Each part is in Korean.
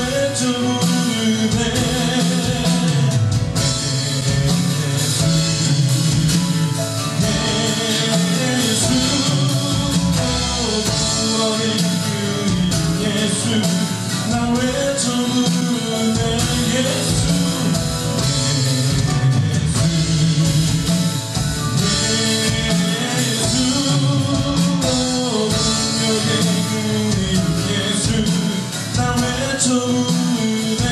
외쳐 부르네 난 외쳐 부르네 예수 예수 난 외쳐 부르네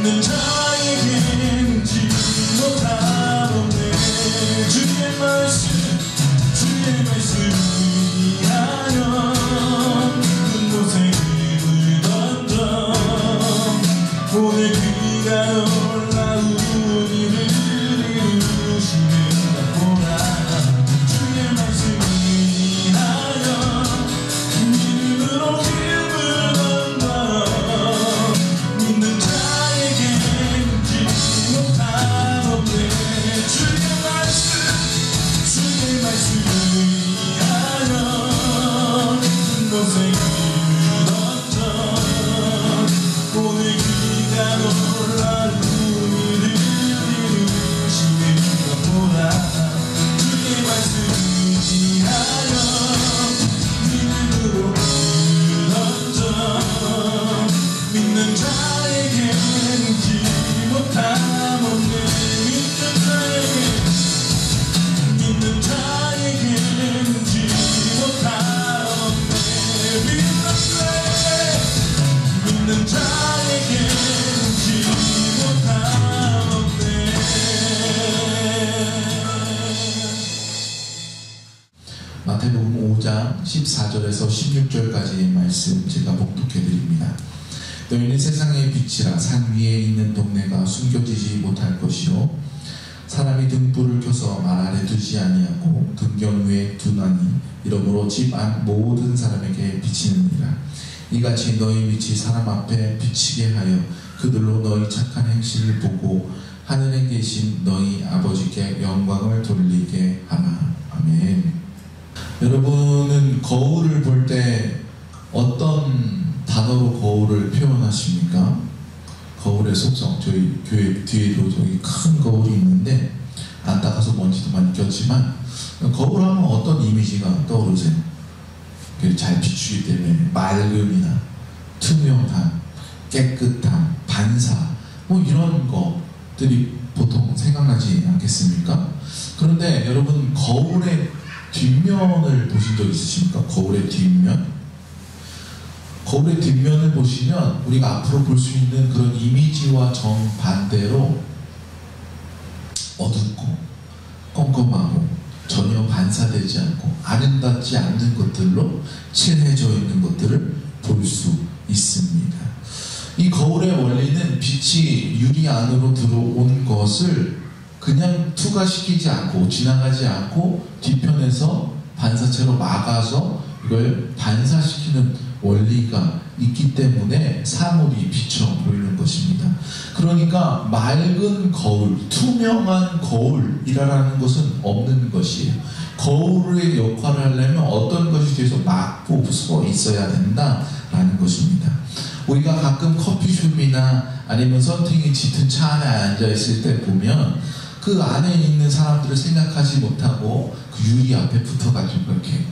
믿는 자에겐 지지 못하는데 주의 말씀을 위하여 큰 곳에 던져 오늘 그가 놀라운 일을 이루시는 보라 주의 말씀을 위하여 믿음으로 힘을 던져 믿는 자에겐 지지 못하는데 주의 말씀을 위하여 큰 곳에 힘을 던져 오늘 그가 놀라운 일을 이루시는 것 보라 주의 말씀을 위하여 믿음으로 힘을 던져 믿는 자에겐 지지 못하는데 믿는 자에겐 지지 못하는데 믿는 자에겐 지지 못하는데 마태복음 5장 14절에서 16절까지의 말씀 제가 봉독해 드립니다. 너희는 세상의 빛이라 산 위에 있는 동네가 숨겨지지 못할 것이요 사람이 등불을 켜서 말 아래 두지 아니하고 등경 위에 두나니 이러므로 집 안 모든 사람에게 비치느니라. 이같이 너희 빛이 사람 앞에 비치게 하여 그들로 너희 착한 행실을 보고 하늘에 계신 너희 아버지께 영광을 돌리게 하라. 아멘. 여러분은 거울을 볼 때 어떤 단어로 거울을 표현하십니까? 거울의 속성, 저희 교회 뒤에도 저기 큰 거울이 있는데 안 닦아서 먼지도 많이 꼈지만 거울 하면 어떤 이미지가 떠오르세요? 잘 비추기 때문에 맑음이나 투명함, 깨끗함, 반사 뭐 이런 것들이 보통 생각나지 않겠습니까? 그런데 여러분 거울의 뒷면을 보신 적 있으십니까? 거울의 뒷면? 거울의 뒷면을 보시면 우리가 앞으로 볼 수 있는 그런 이미지와 정반대로 어둡고 껌껌하고 전혀 반사되지 않고 아름답지 않는 것들로 칠해져 있는 것들을 볼 수 있습니다. 이 거울의 원리는 빛이 유리 안으로 들어온 것을 그냥 투과시키지 않고 지나가지 않고 뒤편에서 반사체로 막아서 이걸 반사시키는 원리가 있기 때문에 사물이 비쳐 보이는 것입니다. 그러니까 맑은 거울, 투명한 거울이라는 것은 없는 것이에요. 거울의 역할을 하려면 어떤 것이 뒤에서 막고 서 있어야 된다라는 것입니다. 우리가 가끔 커피숍이나 아니면 선팅이 짙은 차 안에 앉아있을 때 보면 그 안에 있는 사람들을 생각하지 못하고 그 유리 앞에 붙어가지고 이렇게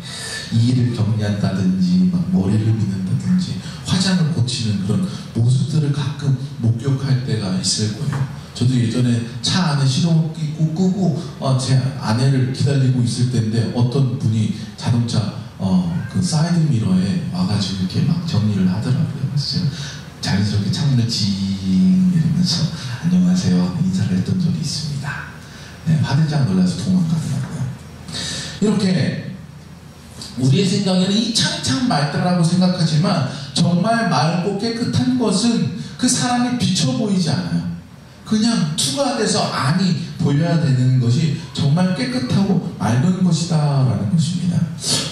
이를 정리한다든지 막 머리를 미는다든지 화장을 고치는 그런 모습들을 가끔 목격할 때가 있을 거예요. 저도 예전에 차 안에 시동 끄고 제 아내를 기다리고 있을 때인데 어떤 분이 자동차 그 사이드 미러에 와가지고 이렇게 막 정리를 하더라고요. 그래서 제가 자연스럽게 창문을 징 이러면서 안녕하세요 인사를 했던 적이 있습니다. 네, 화들짝 놀라서 도망가더라고요. 이렇게 우리의 생각에는 이 창창 맑다라고 생각하지만 정말 맑고 깨끗한 것은 그 사람이 비쳐 보이지 않아요. 그냥 투과돼서 안이 보여야 되는 것이 정말 깨끗하고 맑은 것이다 라는 것입니다.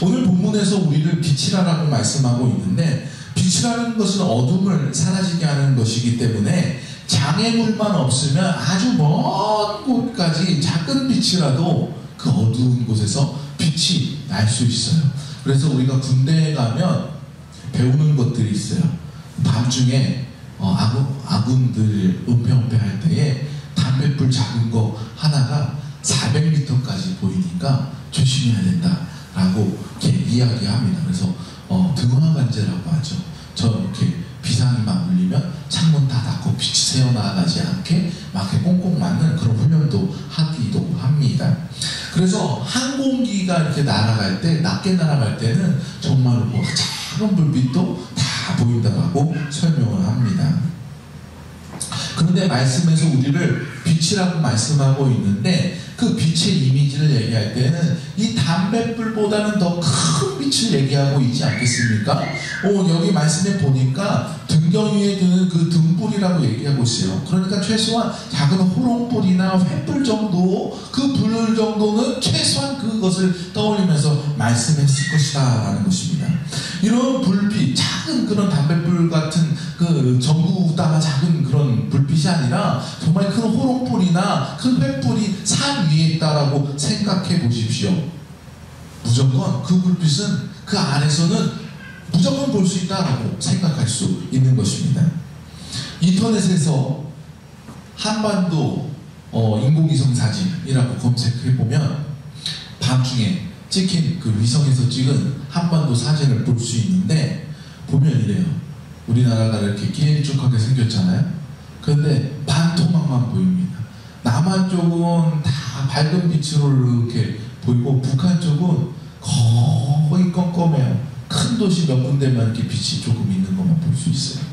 오늘 본문에서 우리를 빛이라고 말씀하고 있는데 빛이라는 것은 어둠을 사라지게 하는 것이기 때문에 장애물만 없으면 아주 먼 곳까지 작은 빛이라도 그 어두운 곳에서 빛이 날 수 있어요. 그래서 우리가 군대에 가면 배우는 것들이 있어요. 밤중에 아군들 은폐할 때에 담뱃불 작은 거 하나가 400m까지 보이니까 조심해야 된다라고 이렇게 이야기합니다. 그래서 등화관제라고 하죠. 이렇게 비상이 막 울리면 창문 다 닫고 빛이 새어나가지 않게 막 이렇게 꽁꽁 맞는 그런 훈련도 하기도 합니다. 그래서 항공기가 이렇게 날아갈 때, 낮게 날아갈 때는 정말로 작은 불빛도 다 보인다고 설명을 합니다. 그런데 말씀에서 우리를 빛이라고 말씀하고 있는데 그 빛의 이미지를 얘기할 때는 이 담뱃불보다는 더 큰 빛을 얘기하고 있지 않겠습니까? 여기 말씀에 보니까 등경 위에 드는 그 등불이라고 얘기하고 있어요. 그러니까 최소한 작은 호롱불이나 횃불 정도, 그 불 정도는 최소한 그것을 떠올리면서 말씀했을 것이다 라는 것입니다. 이런 불빛, 작은 그런 담뱃불 같은 그 전구다가 작은 그런 불빛이 아니라 정말 큰 호롱불이나 큰 횃불이 산 위에 있다라고 생각해 보십시오. 무조건 그 불빛은 그 안에서는 무조건 볼 수 있다라고 생각할 수 있는 것입니다. 인터넷에서 한반도 인공위성 사진이라고 검색해 보면 밤중에 찍힌 그 위성에서 찍은 한반도 사진을 볼 수 있는데 보면 이래요. 우리나라가 이렇게 길쭉하게 생겼잖아요. 그런데 반토막만 보입니다. 남한 쪽은 다 밝은 빛으로 이렇게 보이고 북한 쪽은 거의 껌껌해요. 큰 도시 몇 군데만 이렇게 빛이 조금 있는 것만 볼 수 있어요.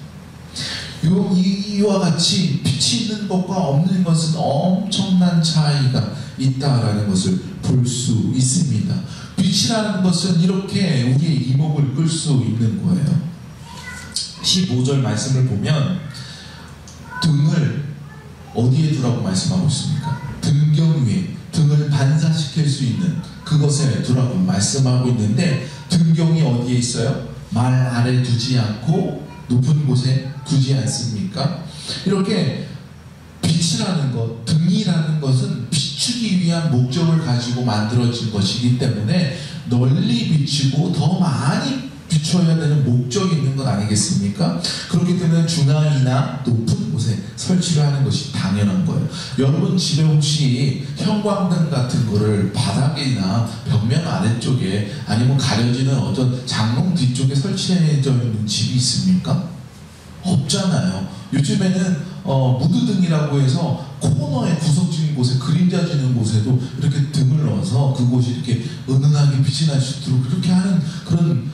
이와 같이 빛이 있는 것과 없는 것은 엄청난 차이가 있다라는 것을 볼 수 있습니다. 빛이라는 것은 이렇게 우리의 이목을 끌 수 있는 거예요. 15절 말씀을 보면 등을 어디에 두라고 말씀하고 있습니까? 등경 위에 등을 반사시킬 수 있는 그것에 두라고 말씀하고 있는데 등경이 어디에 있어요? 말 아래 두지 않고 높은 곳에 두지 않습니까? 이렇게 빛이라는 것, 등이라는 것은 비추기 위한 목적을 가지고 만들어진 것이기 때문에 널리 비추고 더 많이 비춰야 되는 목적이 있는 것 아니겠습니까? 그렇기 때문에 중앙이나 높은 곳에 설치를 하는 것이 당연한 거예요. 여러분 집에 혹시 형광등 같은 거를 바닥이나 벽면 아래쪽에 아니면 가려지는 어떤 장롱 뒤쪽에 설치해져 있는 집이 있습니까? 없잖아요. 요즘에는 무드등이라고 해서 코너에 구석진 곳에 그림자 지는 곳에도 이렇게 등을 넣어서 그곳이 이렇게 은은하게 빛이 날 수 있도록 그렇게 하는 그런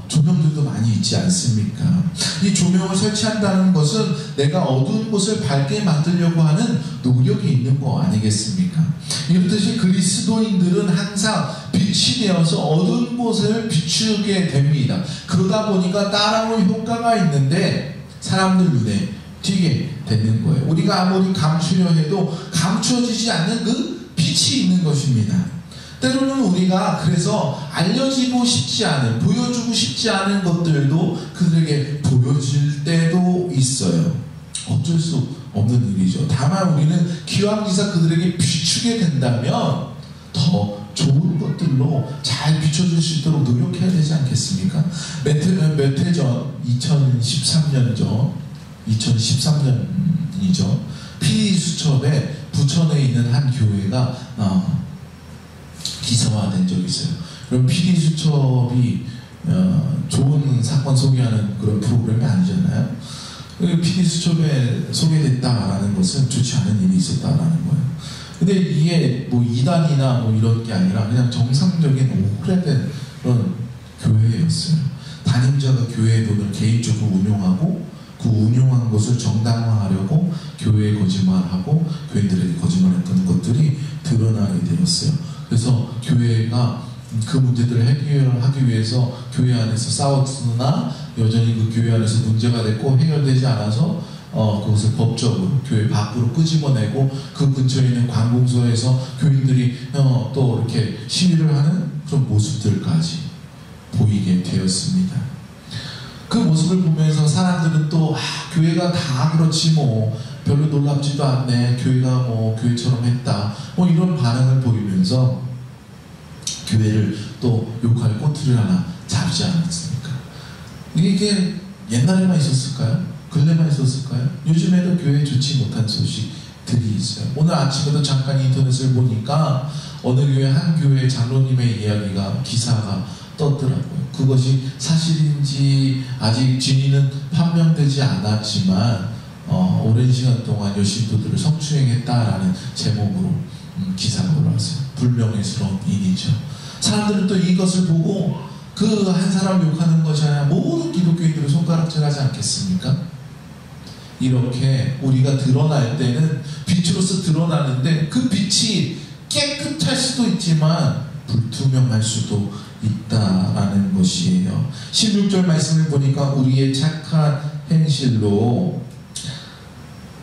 조명들도 많이 있지 않습니까? 이 조명을 설치한다는 것은 내가 어두운 곳을 밝게 만들려고 하는 노력이 있는 거 아니겠습니까? 이렇듯이 그리스도인들은 항상 빛이 되어서 어두운 곳을 비추게 됩니다. 그러다 보니까 따라올 효과가 있는데 사람들 눈에 튀게 되는 거예요. 우리가 아무리 감추려 해도 감추어지지 않는 그 빛이 있는 것입니다. 때로는 우리가 그래서 알려지고 싶지 않은, 보여주고 싶지 않은 것들도 그들에게 보여질 때도 있어요. 어쩔 수 없는 일이죠. 다만 우리는 기왕지사 그들에게 비추게 된다면 더 좋은 것들로 잘 비춰줄 수 있도록 노력해야 되지 않겠습니까? 몇 해 전, 2013년이죠. PD수첩에 부천에 있는 한 교회가 기사화된 적이 있어요. 그럼 PD수첩이 좋은 사건 소개하는 그런 프로그램이 아니잖아요. PD수첩에 소개됐다라는 것은 좋지 않은 일이 있었다라는 거예요. 근데 이게 뭐 이단이나 뭐 이런 게 아니라 그냥 정상적인 오래된 그런 교회였어요. 담임자가 교회의 돈을 개인적으로 운용하고 그 운용한 것을 정당화하려고 교회에 거짓말하고 교인들에게 거짓말했던 것들이 드러나게 되었어요. 그래서 교회가 그 문제들을 해결하기 위해서 교회 안에서 싸웠으나 여전히 그 교회 안에서 문제가 됐고 해결되지 않아서 그것을 법적으로 교회 밖으로 끄집어내고 그 근처에 있는 관공서에서 교인들이 또 이렇게 시위를 하는 그런 모습들까지 보이게 되었습니다. 그 모습을 보면서 사람들은 또 교회가 다 그렇지 뭐 별로 놀랍지도 않네, 교회가 뭐 교회처럼 했다 뭐 이런 반응을 보이면서 교회를 또 욕할 꼬투리를 하나 잡지 않았습니까? 이게 옛날에만 있었을까요? 근래만 있었을까요? 요즘에도 교회에 좋지 못한 소식들이 있어요. 오늘 아침에도 잠깐 인터넷을 보니까 어느 교회 한 교회 장로님의 이야기가 기사가 떴더라고요. 그것이 사실인지 아직 진위는 판명되지 않았지만 오랜 시간 동안 여신도들을 성추행했다라는 제목으로 기사가 올라왔어요. 불명예스러운 일이죠. 사람들은 또 이것을 보고 그 한 사람 욕하는 것이 아니라 모든 기독교인들을 손가락질하지 않겠습니까? 이렇게 우리가 드러날 때는 빛으로서 드러나는데 그 빛이 깨끗할 수도 있지만 불투명할 수도 있다라는 것이에요. 16절 말씀을 보니까 우리의 착한 행실로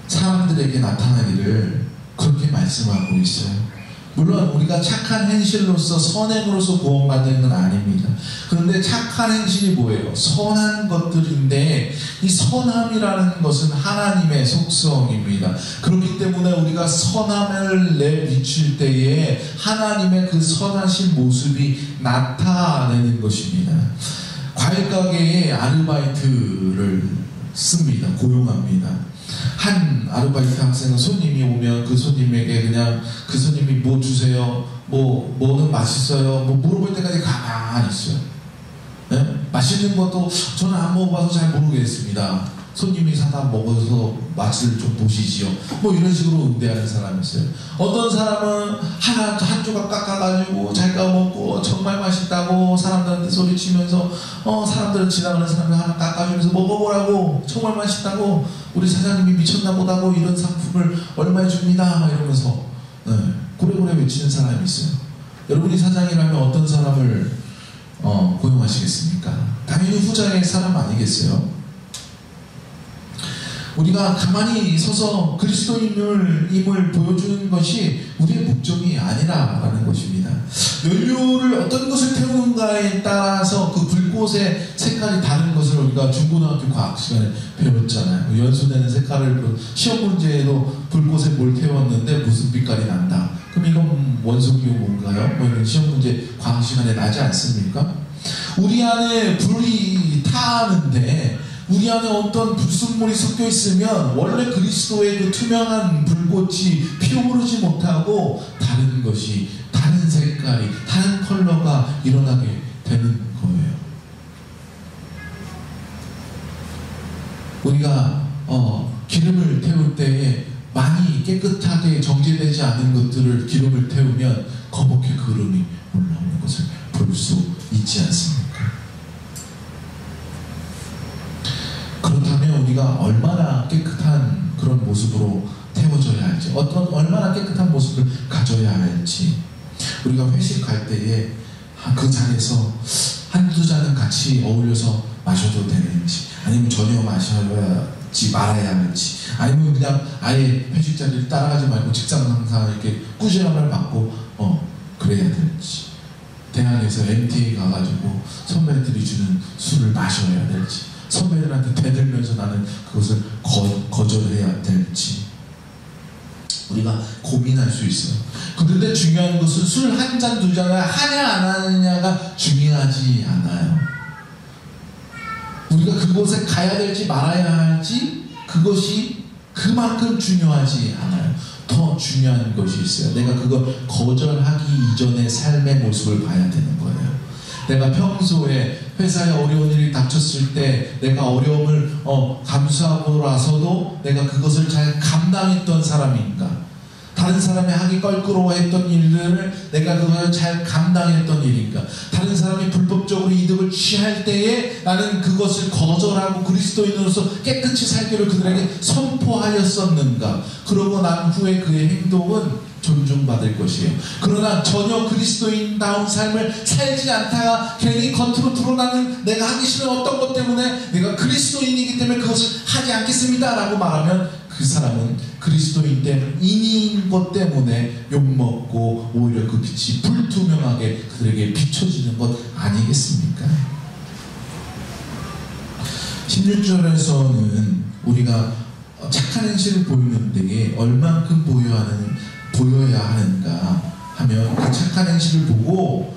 사람들에게 나타나기를 그렇게 말씀하고 있어요. 물론 우리가 착한 행실로서 선행으로서 구원받는 건 아닙니다. 그런데 착한 행실이 뭐예요? 선한 것들인데 이 선함이라는 것은 하나님의 속성입니다. 그렇기 때문에 우리가 선함을 내비칠 때에 하나님의 그 선하신 모습이 나타내는 것입니다. 과일 가게에 아르바이트를 씁니다. 고용합니다. 한 아르바이트 학생은 손님이 오면 그 손님에게 그냥 그 손님이 뭐 주세요, 뭐는 맛있어요, 뭐 물어볼 때까지 가만히 있어요. 네? 맛있는 것도 저는 안 먹어봐서 잘 모르겠습니다. 손님이 사다 먹어서 맛을 좀 보시지요. 뭐 이런 식으로 응대하는 사람이 있어요. 어떤 사람은 한 조각 깎아가지고 잘 까먹고 정말 맛있다고 사람들한테 소리치면서 사람들은 지나가는 사람이 하나 깎아주면서 먹어보라고 정말 맛있다고 우리 사장님이 미쳤나 보다고 이런 상품을 얼마에 줍니다 막 이러면서 고래고래 외치는 사람이 있어요. 여러분이 사장이라면 어떤 사람을 고용하시겠습니까? 당연히 후자의 사람 아니겠어요? 우리가 가만히 서서 그리스도인임을 보여주는 것이 우리의 목적이 아니라라는 것입니다. 연료를 어떤 것을 태우는가에 따라서 그 불꽃의 색깔이 다른 것을 우리가 중고등학교 과학 시간에 배웠잖아요. 연소되는 색깔을 시험 문제에도 불꽃에 뭘 태웠는데 무슨 빛깔이 난다. 그럼 이건 원소기호 뭔가요? 뭐 이런 시험 문제 과학 시간에 나지 않습니까? 우리 안에 불이 타는데 우리 안에 어떤 불순물이 섞여 있으면 원래 그리스도의 그 투명한 불꽃이 피어오르지 못하고 다른 것이, 다른 색깔이, 다른 컬러가 일어나게 되는 거예요. 우리가 기름을 태울 때에 많이 깨끗하게 정제되지 않은 것들을 기름을 태우면 검게 그름이 올라오는 것을 볼 수 있지 않습니까? 그렇다면 우리가 얼마나 깨끗한 그런 모습으로 태워져야 할지, 얼마나 깨끗한 모습을 가져야 할지, 우리가 회식할 때에 그 자리에서 한두 잔은 같이 어울려서 마셔도 되는지, 아니면 전혀 마셔야지 말아야 할지, 아니면 그냥 아예 회식 자리를 따라가지 말고 직장 상사 이렇게 꾸지람을 받고 그래야 될지, 대학에서 MTA 가가지고 선배들이 주는 술을 마셔야 될지, 선배들한테 대들면서 나는 그것을 거절해야 될지 우리가 고민할 수 있어요. 그런데 중요한 것은 술 한 잔, 두 잔을 하냐 안 하느냐가 중요하지 않아요. 우리가 그곳에 가야 될지 말아야 할지 그것이 그만큼 중요하지 않아요. 더 중요한 것이 있어요. 내가 그걸 거절하기 이전의 삶의 모습을 봐야 되는 거예요. 내가 평소에 회사에 어려운 일이 닥쳤을 때 내가 어려움을 감수하고 나서도 내가 그것을 잘 감당했던 사람인가, 다른 사람이 하기 껄끄러워했던 일들을 내가 그걸 잘 감당했던 일인가, 다른 사람이 불법적으로 이득을 취할 때에 나는 그것을 거절하고 그리스도인으로서 깨끗이 살기를 그들에게 선포하였었는가. 그러고 난 후에 그의 행동은 존중받을 것이에요. 그러나 전혀 그리스도인다운 삶을 살지 않다가 괜히 겉으로 드러나는 내가 하기 싫은 어떤 것 때문에 내가 그리스도인이기 때문에 그것을 하지 않겠습니다 라고 말하면 그 사람은 그리스도인인 것 때문에 욕먹고 오히려 그 빛이 불투명하게 그들에게 비춰지는 것 아니겠습니까? 16절에서는 우리가 착한 행실을 보이는 데에 얼만큼 보여야 하는가 하면 그 착한 행실을 보고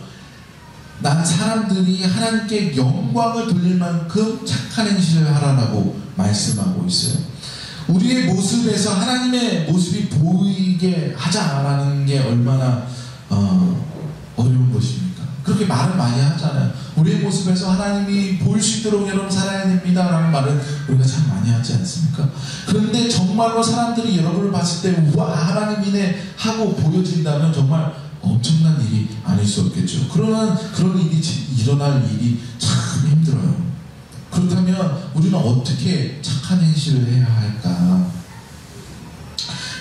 난 사람들이 하나님께 영광을 돌릴 만큼 착한 행실을 하라고 말씀하고 있어요. 우리의 모습에서 하나님의 모습이 보이게 하자라는 게 얼마나 어려운 것입니까? 그렇게 말을 많이 하잖아요. 우리의 모습에서 하나님이 보일 수 있도록 여러분 살아야 됩니다 라는 말을 우리가 참 많이 하지 않습니까? 그런데 정말로 사람들이 여러분을 봤을 때 우와 하나님이네 하고 보여진다면 정말 엄청난 일이 아닐 수 없겠죠. 그러나 그런 일이 일어날 일이 참 힘들어요. 그렇다면 우리는 어떻게 착한 행실을 해야 할까?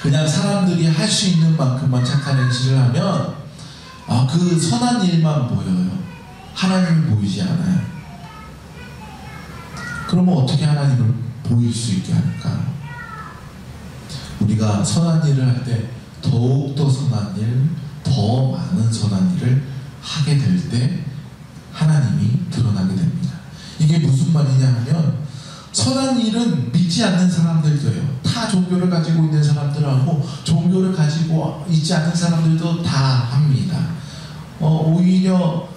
그냥 사람들이 할 수 있는 만큼만 착한 행실을 하면 그 선한 일만 보여요. 하나님이 보이지 않아요. 그러면 어떻게 하나님을 보일 수 있게 할까? 우리가 선한 일을 할 때 더욱더 선한 일, 더 많은 선한 일을 하게 될 때 하나님이 드러나게 됩니다. 이게 무슨 말이냐 하면 선한 일은 믿지 않는 사람들도 해요. 타 종교를 가지고 있는 사람들하고 종교를 가지고 있지 않는 사람들도 다 합니다. 오히려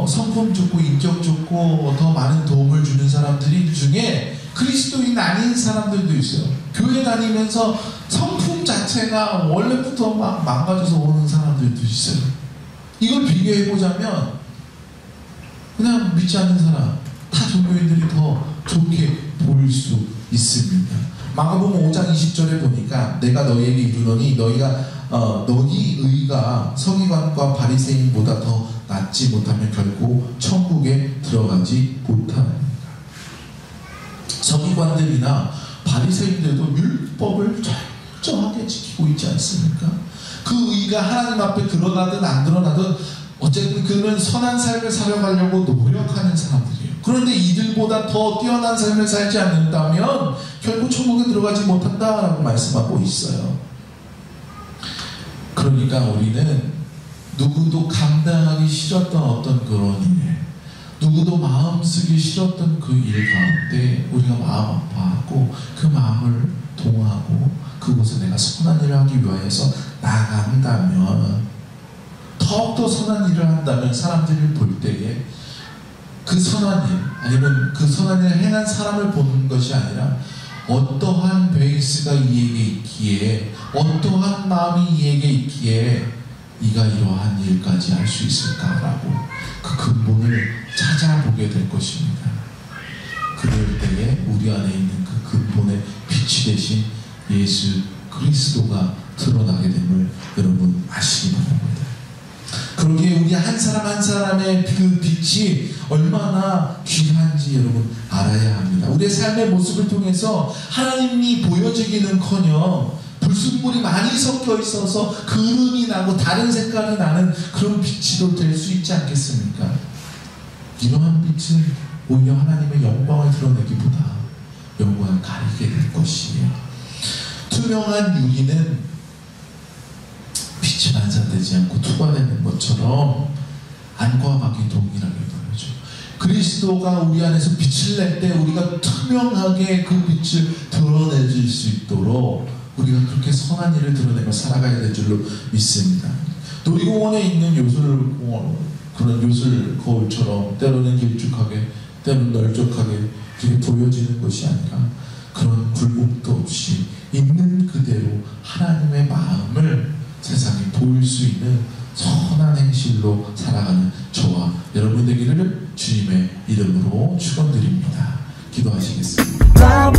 성품 좋고 인격 좋고 더 많은 도움을 주는 사람들이 중에 그리스도인 아닌 사람들도 있어요. 교회 다니면서 성품 자체가 원래부터 막 망가져서 오는 사람들도 있어요. 이걸 비교해보자면 그냥 믿지 않는 사람, 타 종교인들이 더 좋게 보일 수 있습니다. 마가복음 5장 20절에 보니까 내가 너희에게 이르노니 너희 의가 서기관과 바리새인보다 더 낫지 못하면 결코 천국에 들어가지 못합니다. 서기관들이나 바리새인들도 율법을 철저하게 지키고 있지 않습니까? 그 의가 하나님 앞에 드러나든 안 드러나든 어쨌든 그는 선한 삶을 살아가려고 노력하는 사람들이에요. 그런데 이들보다 더 뛰어난 삶을 살지 않는다면 결국 천국에 들어가지 못한다라고 말씀하고 있어요. 그러니까 우리는 누구도 감당하기 싫었던 어떤 그런 일, 누구도 마음 쓰기 싫었던 그 일 가운데 우리가 마음 아파하고 그 마음을 동하고 그곳에 내가 선한 일을 하기 위해서 나간다면, 더욱더 선한 일을 한다면 사람들이 볼 때에 그 선한 일 아니면 그 선한 일을 행한 사람을 보는 것이 아니라 어떠한 베이스가 이에게 있기에, 어떠한 마음이 이에게 있기에 이가 이러한 일까지 할 수 있을까라고 그 근본을 찾아보게 될 것입니다. 그럴 때에 우리 안에 있는 그 근본의 빛이 되신 예수 그리스도가 드러나게 됨을 여러분 아시기 바랍니다. 그러기에 우리 한 사람 한 사람의 그 빛이 얼마나 귀한지 여러분 알아야 합니다. 우리의 삶의 모습을 통해서 하나님이 보여지기는커녕 불순물이 많이 섞여 있어서 그름이 나고 다른 색깔이 나는 그런 빛이 될 수 있지 않겠습니까? 이러한 빛은 오히려 하나님의 영광을 드러내기보다 영광을 가리게 될 것이에요. 투명한 유리는 빛이 반사되지 않고 투과되는 것처럼 안과 밖이 동일하게 보여져요. 그리스도가 우리 안에서 빛을 낼 때 우리가 투명하게 그 빛을 드러내줄 수 있도록 우리가 그렇게 선한 일을 드러내며 살아가야 될 줄로 믿습니다. 놀이공원에 있는 그런 요술 거울처럼 때로는 길쭉하게 때로는 널쩍하게 이렇게 보여지는 것이 아니라 그런 굴곡도 없이 있는 그대로 하나님의 마음을 세상에 보일 수 있는 선한 행실로 살아가는 저와 여러분 되기를 주님의 이름으로 축원드립니다. 기도하시겠습니다.